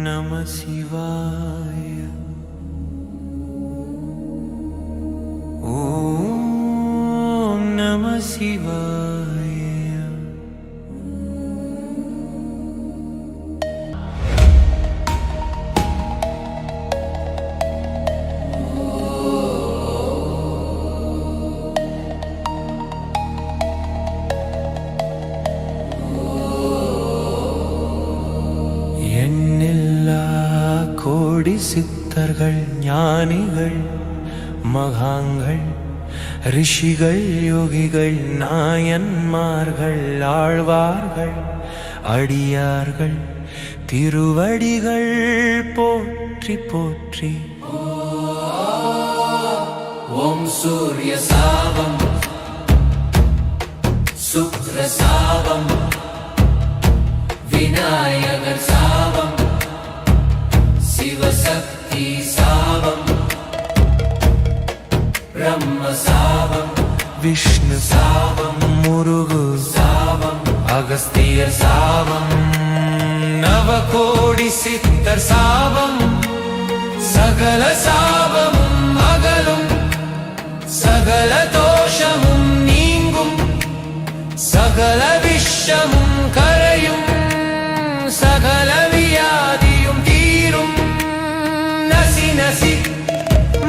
நம சிவாய. ஓம் நம சிவாய. கோடி சித்தர்கள், ஞானிகள், மகான்கள், ரிஷிகள், யோகிகள், நாயன்மார்கள், ஆழ்வார்கள், அடியார்கள், திருவடிகள் போற்றி போற்றி. ஓம் சூரிய சாபம் சுக்ர சாபம் விநாயகர் சாபம் சிவசக்தி சாபம் பிரம்ம சாபம் விஷ்ணு சாபம் முருகு சாபம் அகஸ்தியர் சாபம் நவகோடி சித்தர் சாபம் சகல சாபமும் அகலும் சகல தோஷமும் நீங்கும் சகல விஷமும் கரையும் சகல வியாதியும் தீரும். நசி நசி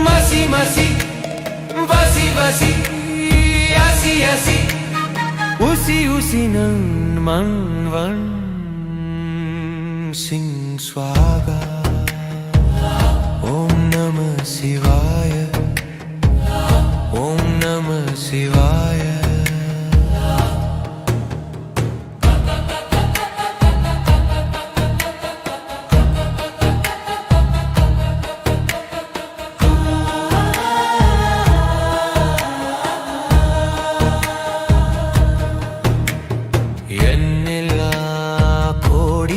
மசி மசி வசி வசி அசி அசி உசி உசி நன் மன் வன் சிங் ஸ்வாகா. ஓம் நம சிவாய. ஓம் நம சிவாய.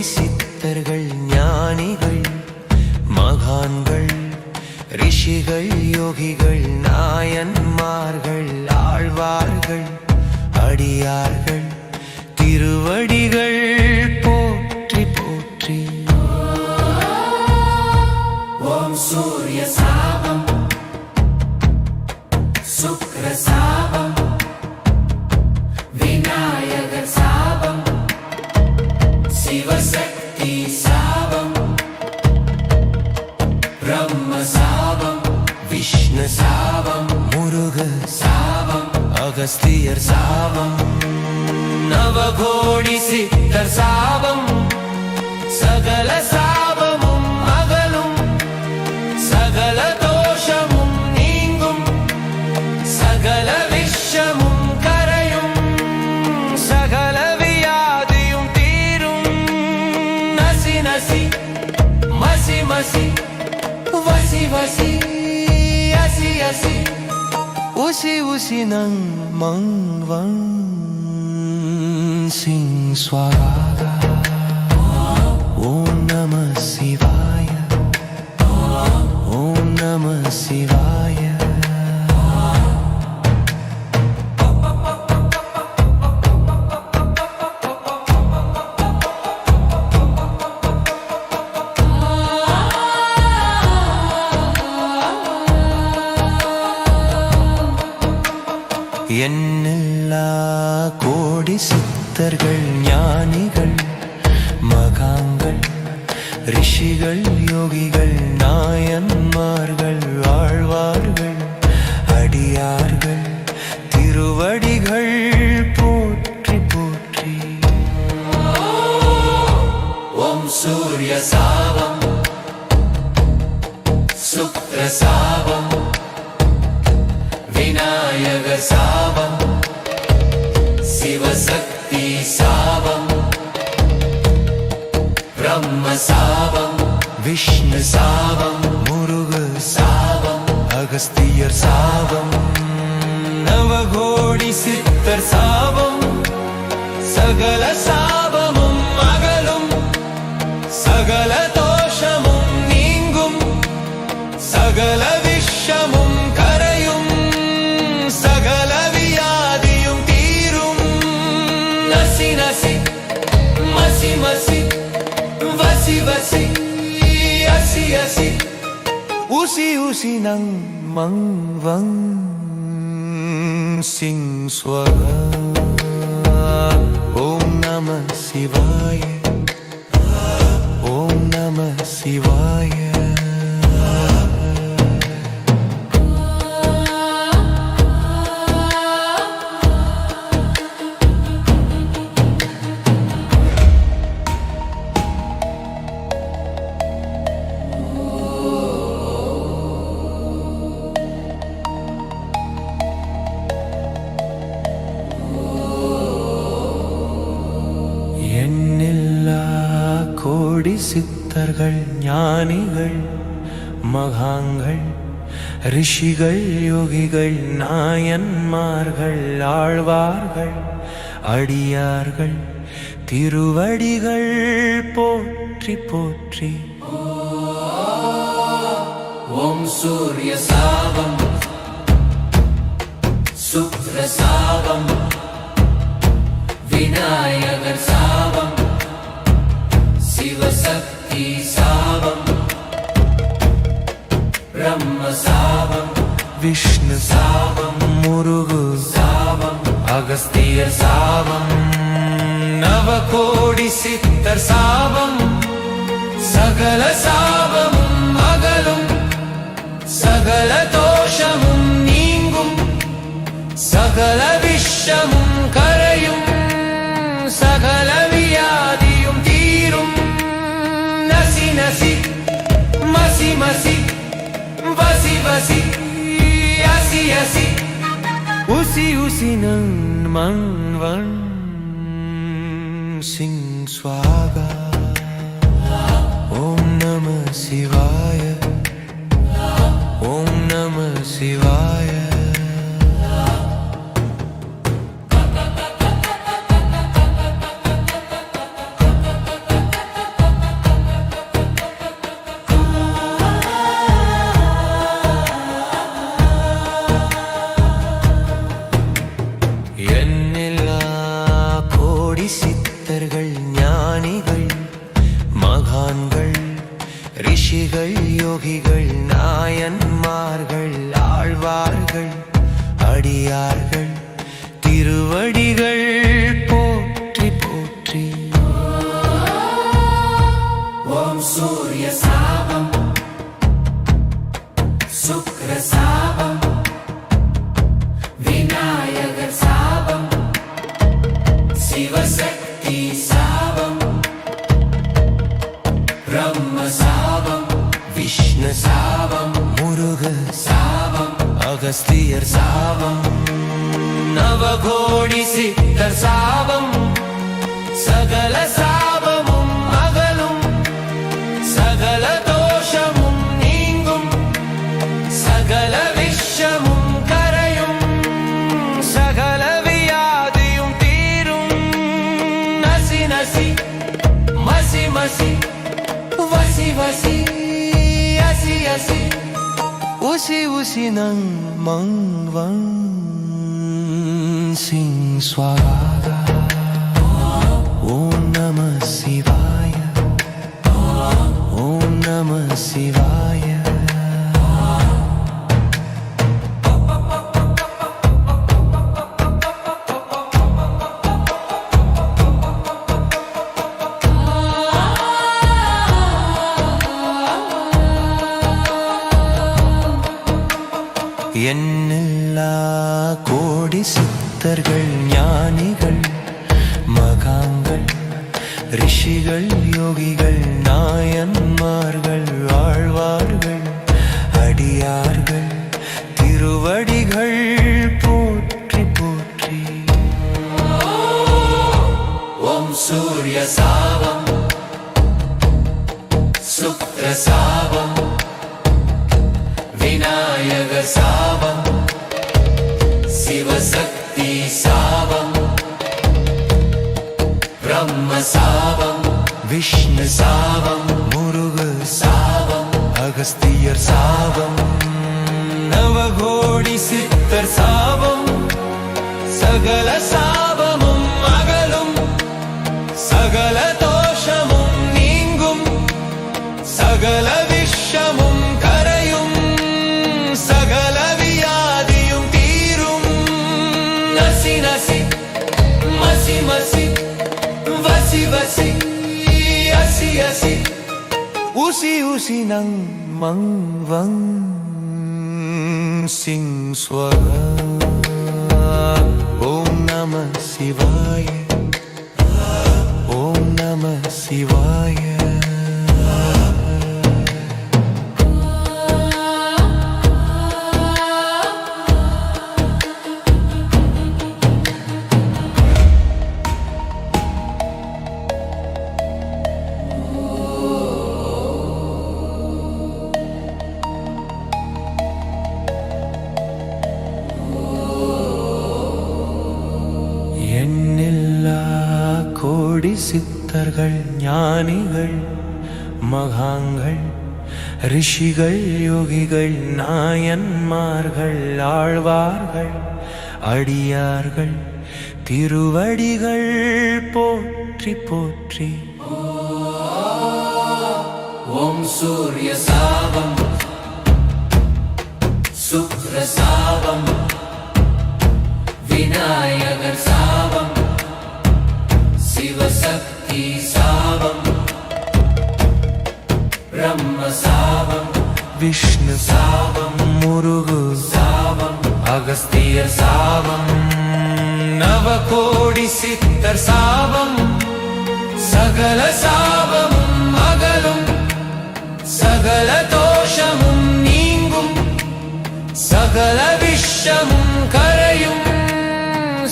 சித்தர்கள், ஞானிகள், மகான்கள், ரிஷிகள், யோகிகள், நாயன்மார்கள், ஆழ்வார்கள், அடியார்கள், திருவடிகள் போற்றி போற்றி. ஓம் சூரிய சாபம் சுக்ர சாபம் விநாயகர் சாபம் சிவசக்தி சாபம் பிரம்ம சாபம் விஷ்ணு சாபம் முருக சாபம் அகஸ்தியர் சாபம் நவகோடி சித்தர் சாபம் சகல சாபமும் அகலும் சகல தோஷமும் நீங்கும் சகல விஷமும் கரையும் சகல வியாதியும் தீரும். நசி நசி மசி மசி வசி வசி அசி அசி உசி உசி நங் மங் வங் சிங் ஸ்வாகா. ஓம் நம சிவாய. ஓம் நம சிவாய. எண்ணில்லா கோடி சித்தர்கள், ஞானிகள், மகான்கள், ரிஷிகள், யோகிகள், நாயன்மார்கள், ஆழ்வார்கள், அடியார்கள், திருவடிகள் போற்றி போற்றி. ஓம் சூரிய சாபம் சுக்ர சாபம் விநாயகர் சாபம் சிவசக்தி சாபம் பிரம்ம சாபம் விஷ்ணு சாபம் முருகு சாபம் அகஸ்தியர் சாபம் நவகோடி சித்தர் சாபம் சகல சாபமும் அகலும் சகல தோஷமும் நீங்கும் சகல விஷமும் கரையும் சகல வியாதியும் தீரும். நசி நசி மசி மசி வசி வசி ஊசி நங் மங் வங் சிங் ஸ்வஹா ஓம் நம சிவாய ஓம் நம சிவாய எண்ணில்லா கோடி சித்தர்கள் ஞானிகள் மகாங்கள் ரிஷிகள் யோகிகள் நாயன்மார்கள் ஆழ்வார்கள் அடியார்கள் திருவடிகள் போற்றி போற்றி. ஓம் சூரிய சாபம் சுக்ர சாபம் விநாயகர் சாபம் சிவசக்தி சாபம் பிரம்ம சாபம் விஷ்ணு சாபம் முருகு சாபம் அகஸ்தியர் சாபம் நவகோடி சித்தர் சாபம் சகல சாபமும் அகலும் சகல தோஷமும் நீங்கும் சகல விஷமும் கரையும் சகல வியாதியும் தீரும். நசி நசி மசி மசி வசி வசி அசி அசி உசி நன் மன் வன் சிங் ஸ்வாகா ஓம் நம சிவாய ஓம் நம சிவாய. எண்ணில்லா கோடி சித்தர்கள் ஞானிகள் மகான்கள் ரிஷிகள் யோகிகள் நாயன்மார்கள் ஆழ்வார்கள் அடியார்கள் திருவடிகள் போற்றி போற்றி. ஓம் சூரிய சாபம் சுக்ர சாபம் விநாயகர் சாபம் சிவசக்தி சாபம் பிரம்ம சாபம் விஷ்ணு சாபம் முருகு சாபம் அகஸ்தியர் சாபம் நவகோடி சித்தர் சாபம் சகல சாபமும் அகலும் சகல தோஷமும் நீங்கும் சகல விஷமும் கரையும் சகல வியாதியும் தீரும். நசி நசி மசி மசி வசி வசி அசி அசி உசி நங் மங் வங் சிங் ஸ்வாகா ஓம் நம சிவாய ஓம் நம சிவாய. எண்ணில்லா கோடி சித்தர்கள் ஞானிகள் மகான்கள் ரிஷிகள் யோகிகள் நாயன்மார்கள் ஆழ்வார்கள் அடியார்கள் திருவடிகள் போற்றி போற்றி. ஓம் சூரிய சாபம் சுக்ர சாபம் விநாயகர் சாபம் சிவசக்தி சாபம் பிரம்ம சாபம் விஷ்ணு சாபம் முருகு சாபம் அகஸ்தியர் சாபம் நவகோடி சித்தர் சாபம் சகல சாபமும் அகலும் சகல தோஷமும் நீங்கும் சகல விஷமும் கரையும் வசி வசி வசி அசி அசி உசி உசி நங் மங் வங் சிங் ஸ்வரா ஓம் நம சிவாய ஓம் நம சிவாய எண்ணில்லா கோடி சித்தர்கள் ஞானிகள் மகாங்கள் ரிஷிகள் யோகிகள் நாயன்மார்கள் ஆழ்வார்கள் அடியார்கள் திருவடிகள் போற்றி போற்றி ஓம் சூரிய சாபம் சுக்ர சாபம் விநாயகர் சாபம் சிவசக்தி சாபம் பிரம்ம சாபம் விஷ்ணு சாபம் முருகு சாபம் அகஸ்தியர் சாபம் நவகோடி சித்தர் சாபம் சகல சாபமும் அகலும் சகல தோஷமும் நீங்கும் சகல விஷமும் கரையும்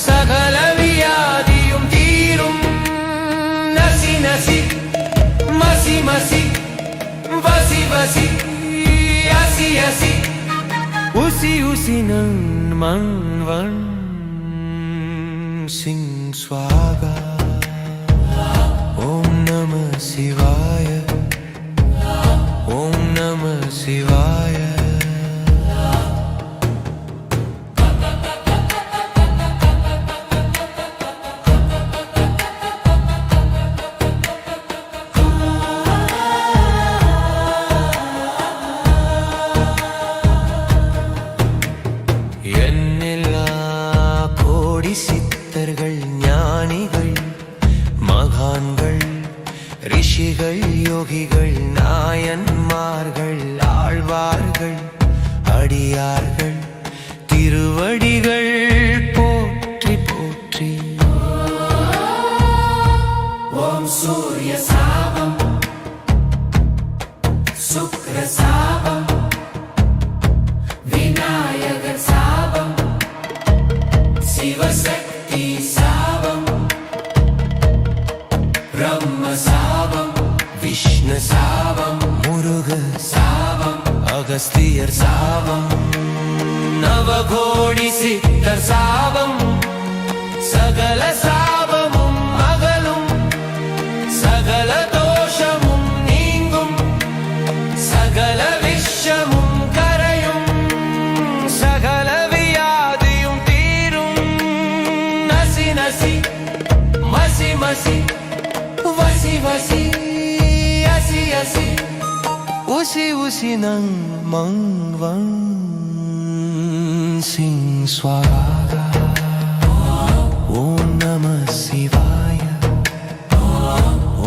சகல வியாதியும் தீரும் நசி நசி மசி மசி வசி வசி அசி அசி உசி உசி நன் மன் வன் சிங் ஸ்வாகா ஓம் நம சிவாய ஓம் நம சிவாய எண்ணில்லா கோடி சித்தர்கள் ஞானிகள் மகான்கள் ரிஷிகள் யோகிகள் நாயன்மார்கள் ஆழ்வார்கள் அடியார்கள் திருவடிகள் போற்றி போற்றி ஓம் சூரிய சாபம் சுக்ர சாபம் விநாயகர் சாபம் சிவசக்தி சாபம் பிரம்ம சாபம் விஷ்ணு சாபம் முருக சாபம் அகஸ்தியர் சாபம் நவகோடி சித்தர் சாபம் சகல சாபமும் அகலும் சகல தோஷமும் நீங்கும் சகல விஷமும் கரையும் சகல வியாதியும் தீரும் நசி நசி மசி மசி வசி வசி அசி அசி உசி உசி நங் மங் வங் சிங் ஸ்வாகா ஓம் நம சிவாய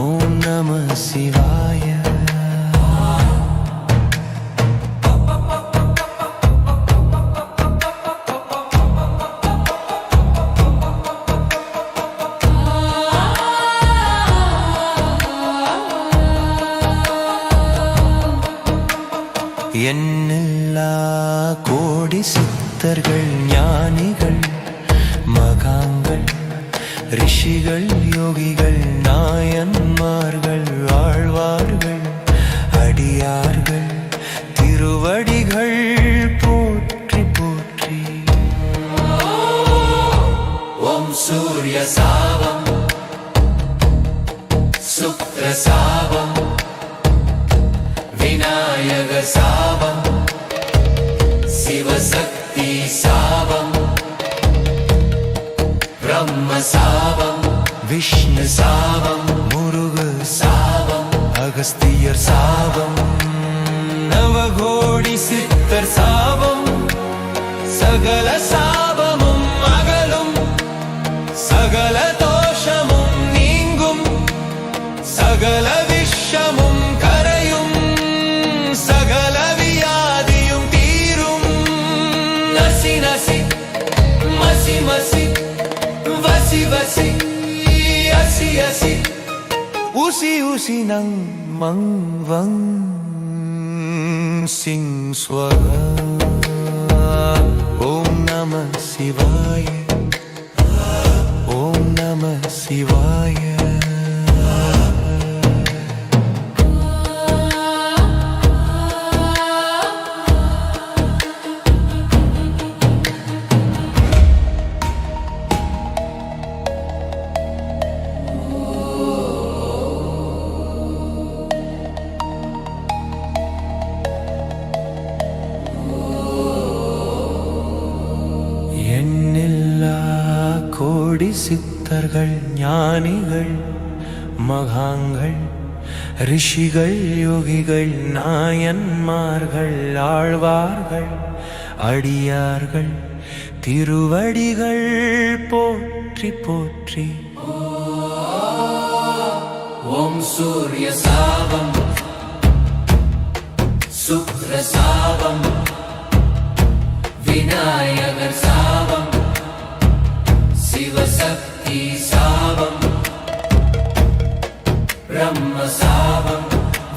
ஓம் நம சிவாய எண்ணில்லா கோடி சித்தர்கள் ஞானிகள் மகான்கள் ரிஷிகள் யோகிகள் நாயன்மார்கள் ஆழ்வார்கள் அடியார்கள் திருவடிகள் போற்றி போற்றி ஓம் சூரிய சாபம் சுக்ர சாபம் விநாயகர் சாபம் சிவசக்தி சாபம் பிரம்ம சாபம் விஷ்ணு சாபம் முருகு சாபம் அகஸ்தியர் சாபம் நவகோடி சித்தர் சாபம் சகல சாபமும் அகலும் சகல தோஷ சகல விஷமும் கரையும் சகல வியாதியும் தீரும் நசி நசி மசி மசி வசி வசி அசி அசி உசி உசி நங் மங் வங் சிங் ஸ்வரா ஓம் நம சிவாய ஓம் நம சிவாய கோடி சித்தர்கள் ஞானிகள் மகாங்கள் ரிஷிகள் யோகிகள் நாயன்மார்கள் ஆழ்வார்கள் அடியார்கள் திருவடிகள் போற்றி போற்றி ஓம் சூரிய சாபம் சுக்ர சாபம் விநாயகர் சாபம் சிவசக்தி சாபம் பிரம்ம சாபம்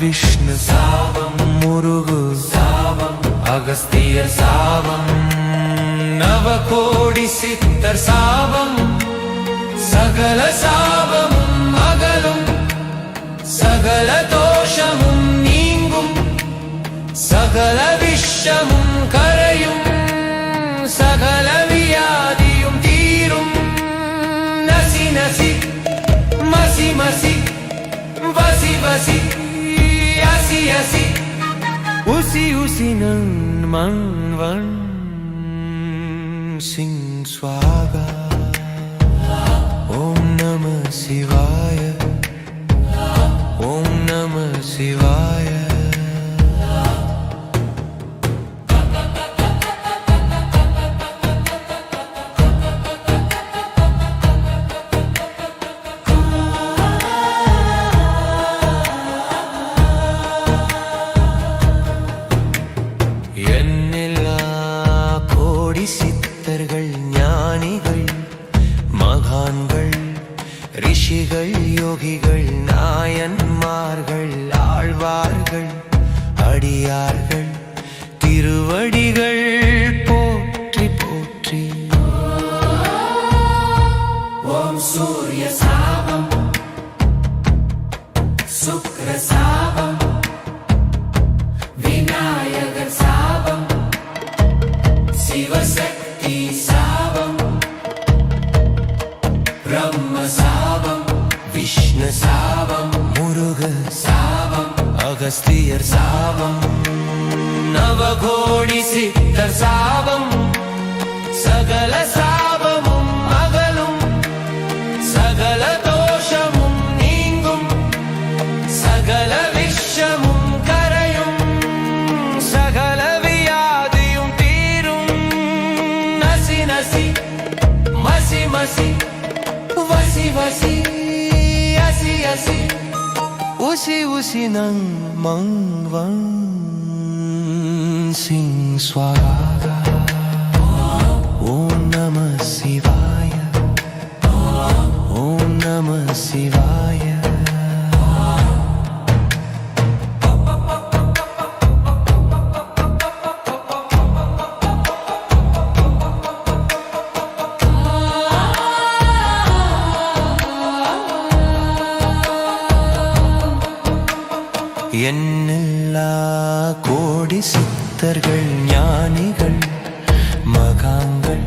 விஷ்ணு சாபம் முருகு சாபம் அகஸ்தியர் சாபம் நவகோடி சித்தர் சாபம் சகல சாபமும் அகலும் சகல தோஷமும் நீங்கும் சகல விஷமும் கரையும் சகல வியாதியும் தீரும் நசி நசி மசி மசி வசி வசி அசி அசி உசி உசி நன் மன் வன் சிங் ஸ்வாகா ஓம் நம சிவாய ஓம் நம சிவாய சித்தர்கள் ஞானிகள் மகான்கள் ரிஷிகள் யோகிகள் நாயன்மார்கள் ஆழ்வார்கள் அடியார்கள் திருவடிகள் போற்றி போற்றி ஓம் சூரிய சாபம் சுக்ர சாபம் விநாயகர் சாபம் சிவசக்தி சாபம் பிரம்ம சாபம் விஷ்ணு சாபம் முருக சாபம் அகஸ்தியர் சாபம் நவகோடி சித்தர் சாபம் சகல சாபமும் அகலும் சகல தோஷமும் நீங்கும் சகல விஷமும் கரையும் சகல வியாதியும் தீரும் நசி நசி மசி மசி வசி வசி அசி அசி உசி உசி நங் மங் வங் சிங் ஸ்வராகா ஓம் நம சிவாய ஓம் நம சிவாய எண்ணில்லா கோடி சித்தர்கள் ஞானிகள் மகான்கள்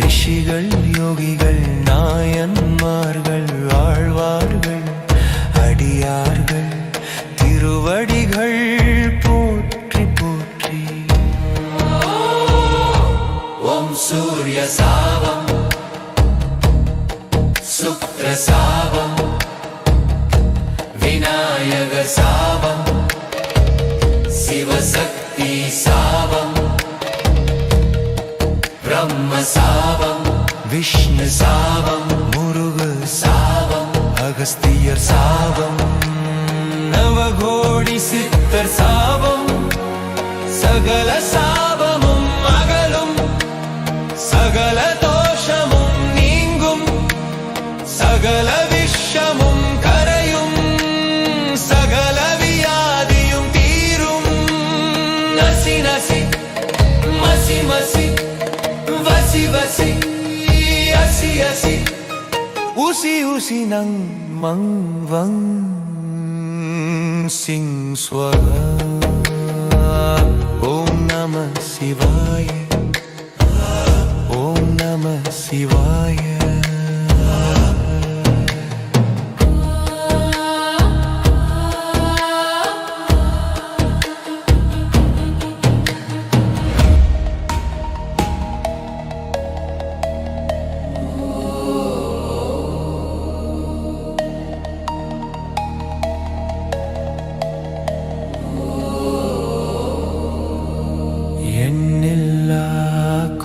ரிஷிகள் யோகிகள் நாயன்மார்கள் ஆழ்வார்கள் அடியார்கள் திருவடிகள் போற்றி போற்றி ஓம் சூரிய சாபம் சுக்ர சாபம் விநாயகர் சாபம் சிவசக்தி சாபம் பிரம்ம சாபம் விஷ்ணு சாபம் முருகு சாபம் அகஸ்தியர் அகஸ்தியர் சாபம் நவகோடி சித்தர் சாபம் சகல சாபமும் அகலும் சகல தோஷமும் நீங்கும் சகல விஷமும் கரையும் சகல வியாதியும் தீரும் நசி நசி மசி மசி வசி வசி அசி அசி உசி உசி நங் மங் வங் சிங் ஸ்வரா ஓம் நம சிவாய ஓம் நம சிவாய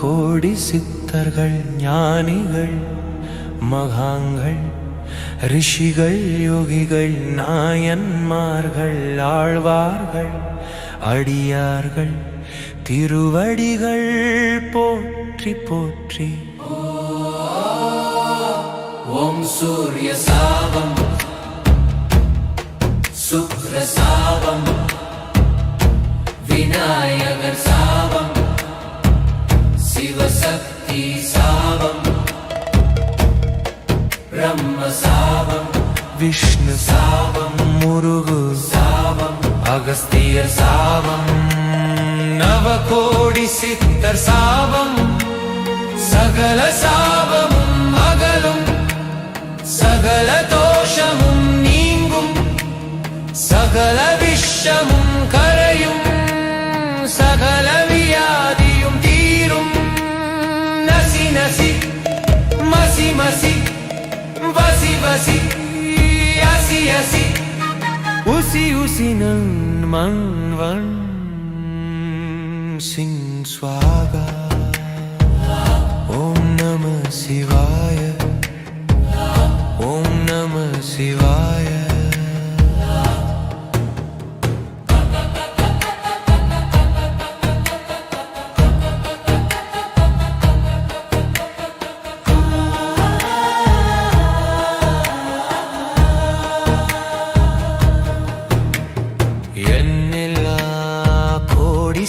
கோடி சித்தர்கள் ஞானிகள் மகாங்கள் ரிஷிகள் யோகிகள் நாயன்மார்கள் ஆழ்வார்கள் அடியார்கள் திருவடிகள் போற்றி போற்றி ஓம் சூரிய சாபம் சுக்ர சாபம் விநாயகர் சாபம் சிவசக்தி சாபம் பிரம்ம சாபம் விஷ்ணு சாபம் முருகு சாபம் அகஸ்தியர் சாபம் நவகோடி சித்தர் சாபம் சகல சாபமும் அகலும் சகல தோஷமும் நீங்கும் சகல விஷமும் கரையும் சகல வியாதியும் தீரும் நசி நசி மசி மசி வசி வசி அசி அசி உசி உசி நன் மன் வன் சிங் ஸ்வாகா ஓம் நம சிவாய ஓம் நம சிவாய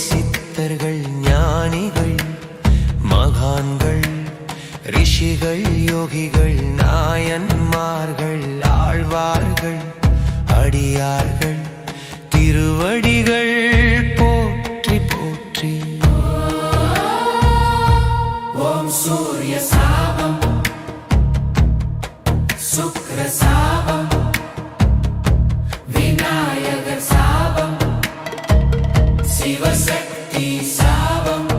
சித்தர்கள் ஞானிகள் மகான்கள் ரிஷிகள் யோகிகள் நாயன்மார்கள் ஆழ்வார்கள் அடியார்கள் திருவடிகள் போற்றி போற்றி ஓம் சூரிய சாபம் சுக்ர சாபம் விநாயகர் சாபம் சிவசக்தி சாபம்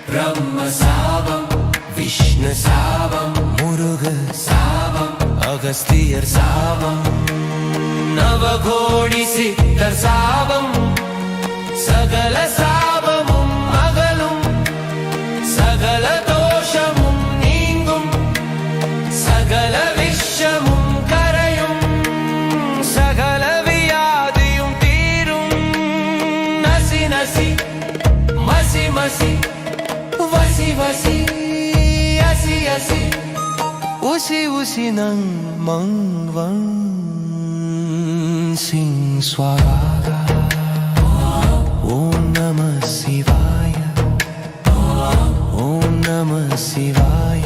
பிரம்ம சாபம் விஷ்ணு சாபம் முருக சாபம் அகஸ்தியர் சாபம் நவகோடி சித்தர் சாபம் சகல சாபமும் அகலும் சகல தோஷமும் நீங்கும் சகல விஷமும் கரையும் சகல வியாதியும் தீரும் நசி நசி மசி மசி வசி வசி அசி அசி உசி உசி நங் மங் வங் சிங் ஸ்வாகா ஓம் நம சிவாய ஓம் நம சிவாய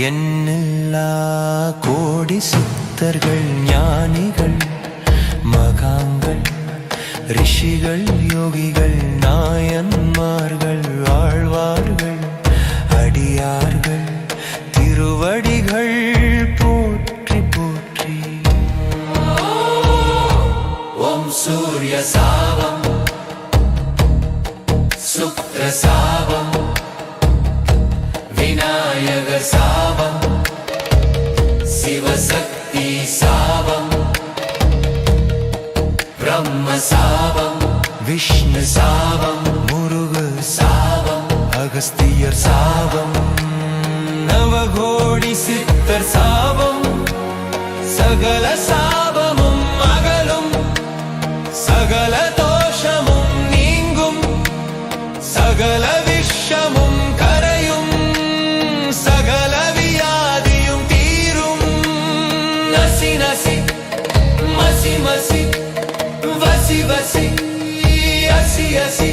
எண்ணில்லா கோடி சித்தர்கள் ஞானிகள் மகாங்கள் ரிஷிகள் யோகிகள் நாயன்மார்கள் ஆழ்வார்கள் அடியார்கள் திருவடிகள் போற்றி போற்றி ஓம் சூரிய சாபம் சுக்ர சாபம் விநாயகர் சாபம் சிவசக்தி சாபம் பிரம்ம சாபம் விஷ்ணு சாபம் முருகு சாபம் அகஸ்தியர் சாபம் நவகோடி சித்தர் சாபம் சகல சாபமும் அகலும் சகல தோஷமும் நீங்கும் சகல விஷமும் கரையும் சகல வியாதியும் தீரும் நசி நசி மசி மசி வசி வசி அசி அசி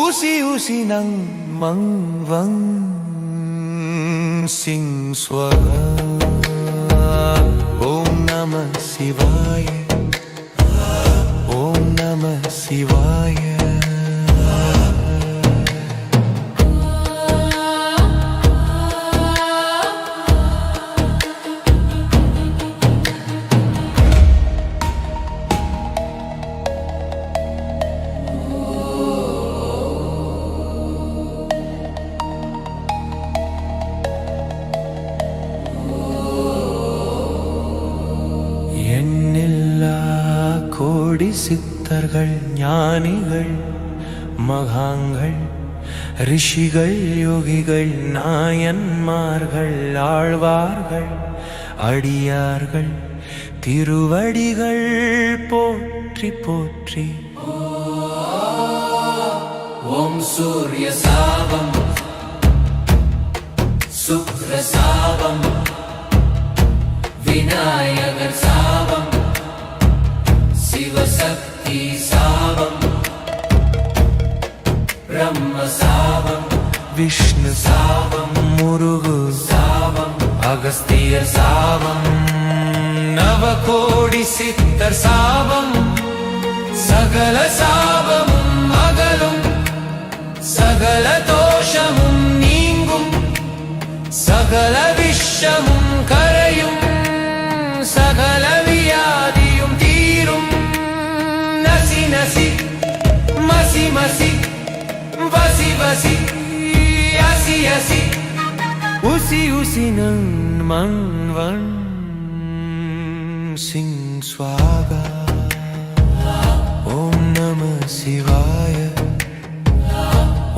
உசி உசி நங் மங் வங் சிங் ஸ்வஹா ஓம் நம சிவாய ஓம் நம சிவாய எண்ணில்லா கோடி சித்தர்கள் ஞானிகள் மகாங்கள் ரிஷிகள் யோகிகள் நாயன்மார்கள் ஆழ்வார்கள் அடியார்கள் திருவடிகள் போற்றி போற்றி ஓம் சூரிய சாபம் சுக்ர சாபம் விநாயகர் சாபம் சிவசக்தி சாபம் பிரம்ம சாபம் விஷ்ணு சாபம் முருகு சாபம் அகஸ்தியர் சாபம் நவகோடி சித்தர் சாபம் சகல சாபமும் அகலும் சகல தோஷமும் நீங்கும் சகல விஷமும் கரையும் சகல வியாதியும் தீரும் நசி நசி மசி மசி வசி வசி அசி அசி உசி உசி நங் மங் வங் சிங் ஸ்வாகா ஓம் நம சிவாய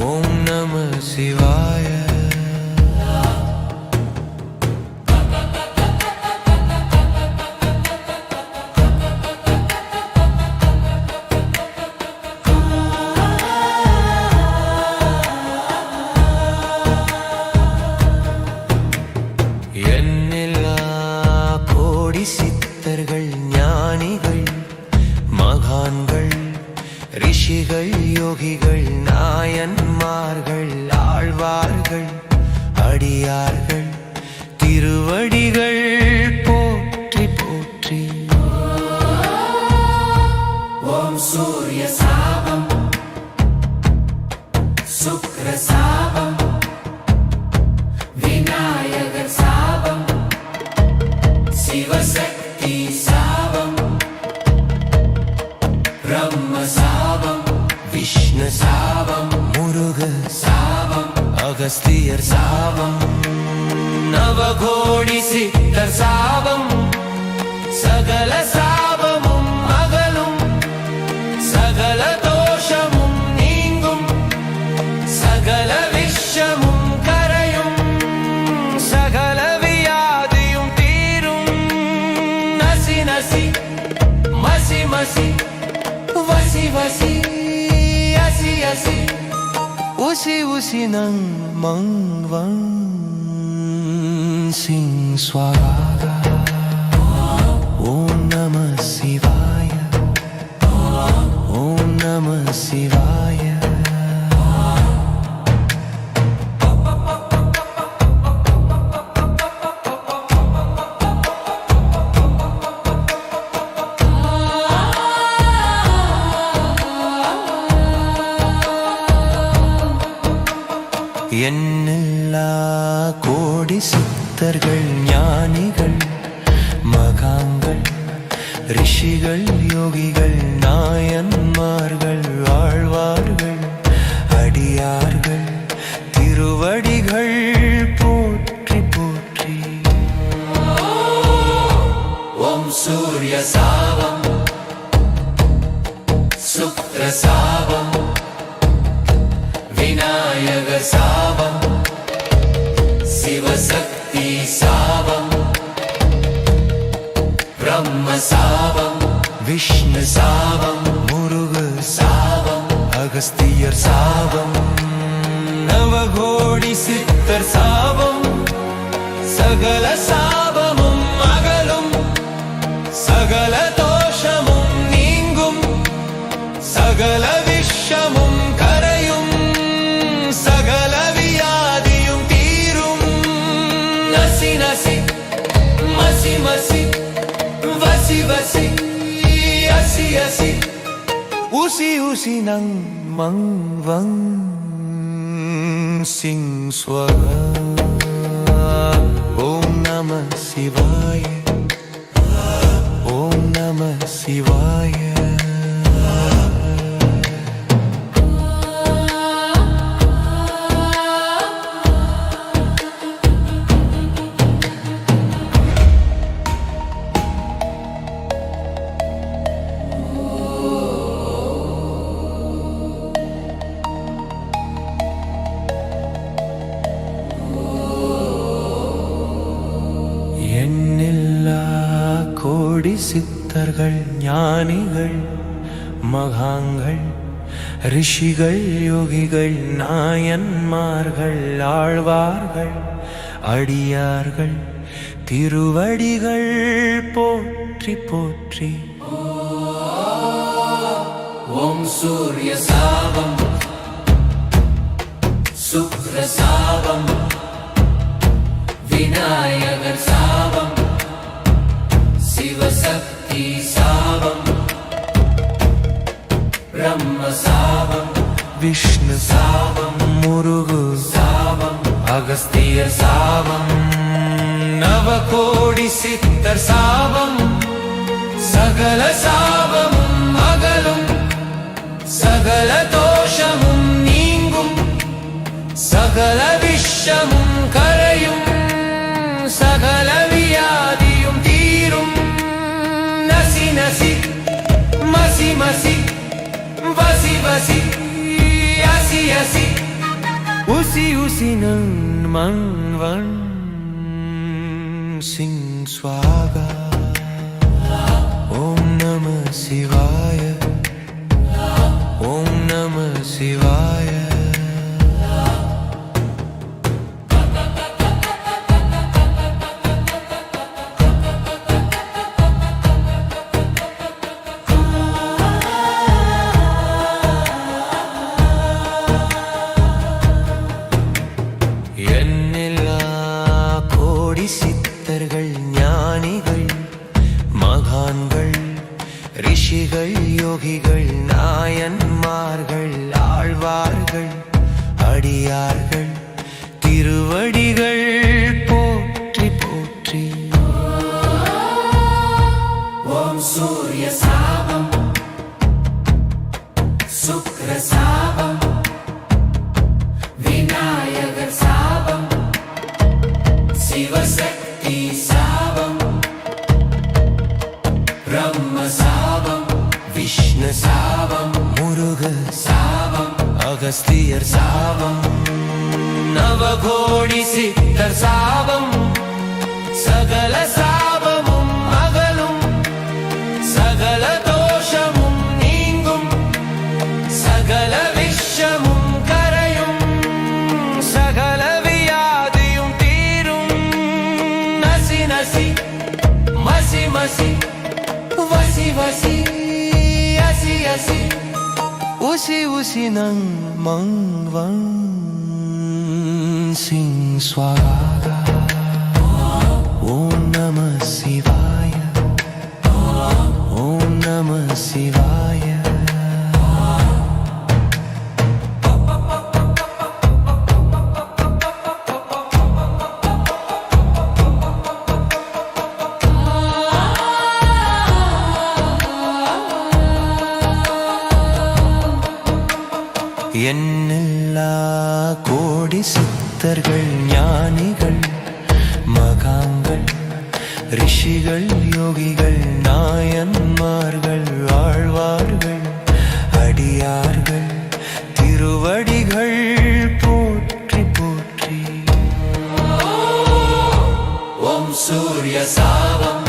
ஓம் நம சிவாய எண்ணில்லா கோடி சித்தர்கள் ஞானிகள் மகான்கள் ரிஷிகள் யோகிகள் நாயன்மார்கள் ஆழ்வார்கள் அடியார்கள் திருவடிகள் போற்றி போற்றி ஓம் சூரிய சாபம் சுக்ர சாபம் விநாயகர் சாபம் சிவசக்தி சாபம் பிரம்ம சாபம் விஷ்ணு சாபம் முருகு சாபம் அகஸ்தியர் சாபம் நவகோடி சித்தர் சாபம் சகல சாபமும் அகலும் சகல தோஷமும் நீங்கும் சகல விஷமும் கரையும் சகல வியாதியும் தீரும் நசி நசி மசி மசி வசி வசி அசி அசி உசி உசி நங் மங் வங் சிங் ஸ்வாகா ஓம் நம சிவாய ஓம் நம சிவாய எண்ணில்லா கோடி சித்தர்கள் ஞானிகள் மகாங்கள் ரிஷிகள் யோகிகள் நாயன்மார்கள் ஆழ்வார்கள் அடியார்கள் திருவடிகள் போற்றி போற்றி ஓம் சூரிய சாபம் சுக்ர சாபம் விநாயகர் சாபம் சிவசக்தி சாபம் பிரம்ம சாபம் விஷ்ணு சாபம் முருகு சாபம் அகஸ்தியர் சாபம் நவகோடி சித்தர் சாபம் சகல சாபமும் அகலும் சகல தோஷமும் நீங்கும் சகல விஷமும் கரையும் சகல வியாதியும் தீரும் நசி நசி மசி மசி வசி வசி அசி அசி உசி உசி நங் மங் வங் சிங் ஸ்வரா ஓம் நம சிவாய ஓம் நம சிவாய எண்ணில்லா கோடி சித்தர்கள் ஞானிகள் மகாங்கள் ரிஷிகள் யோகிகள் நாயன்மார்கள் ஆழ்வார்கள் அடியார்கள் திருவடிகள் போற்றி போற்றி ஓம் சூரிய சாபம் சுக்ர சாபம் விநாயகர் சாபம் சிவசக்தி சாபம் பிரம்ம சாபம் விஷ்ணு சாபம் முருகு சாபம் அகஸ்தியர் சாபம் நவகோடி சித்தர் சாபம் சகல சாபமும் அகலும் சகல தோஷமும் நீங்கும் சகல விஷமும் கரையும் சகல வியாதியும் தீரும் நசி நசி மசி மசி வசி வசி அசி அசி உசி உசி நங் மங் வங் சிங் ஸ்வாகா ஓம் நம சிவாய ஓம் நம சிவாய எண்ணில்லா கோடி சித்தர்கள் ஞானிகள் மகான்கள் ரிஷிகள் யோகிகள் நாயன்மார்கள் ஆழ்வார்கள் அடியார்கள் திருவடிகள் போற்றி போற்றி ஓம் சூரிய சாபம் சுக்ர சாபம் விநாயகர் சாபம் சிவசக்தி சாபம் பிரம்ம சாபம் விஷ்ணு சாபம் முருகு சாபம் அகஸ்தியர் சாபம் நவகோடி சித்தர் சாபம் சகல சாபமும் அகலும் சகல தோஷமும் நீங்கும் சகல விஷமும் கரையும் சகல வியாதியும் தீரும் நசி நசி மசி மசி வசி வசி அசி அசி உசி உசி நங் மங் வங் சிங் ஸ்வாகா ஓம் நம சிவாய ஓம் நம சிவாய எண்ணில்லா கோடி சித்தர்கள் ஞானிகள் மகாங்கள் ரிஷிகள் யோகிகள் நாயன்மார்கள் ஆழ்வார்கள் அடியார்கள் திருவடிகள் போற்றி போற்றி. ஓம் சூரிய சாபம்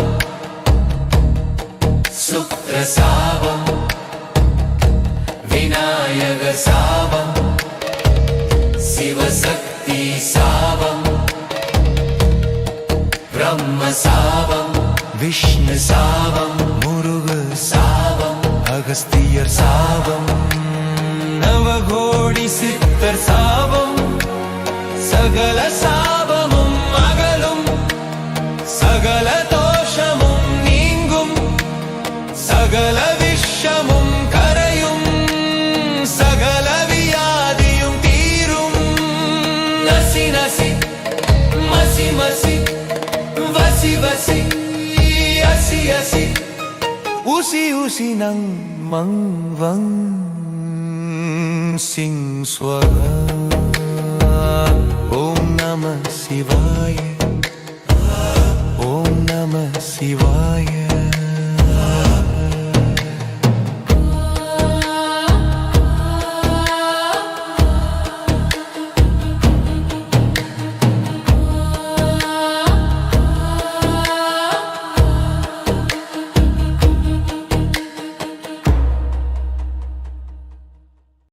சுக்ர சாபம் விநாயக சாபம் சிவசக்தி சாபம் பிரம்ம சாபம் விஷ்ணு சாபம் முருகு சாபம் அகஸ்தியர் சாபம் நவகோடி சித்தர் சாபம் சகல சாபமும் அகலும் சகல தோஷமும் நீங்கும் சகல விஷமும் கரையும் சகல வியாதியும் தீரும். நசி நசி மசி மசி வசி வசி அசி அசி ஊசி ஊசி நங் மங் வங் சிங் ஸ்வரா. ஓம் நம சிவாய.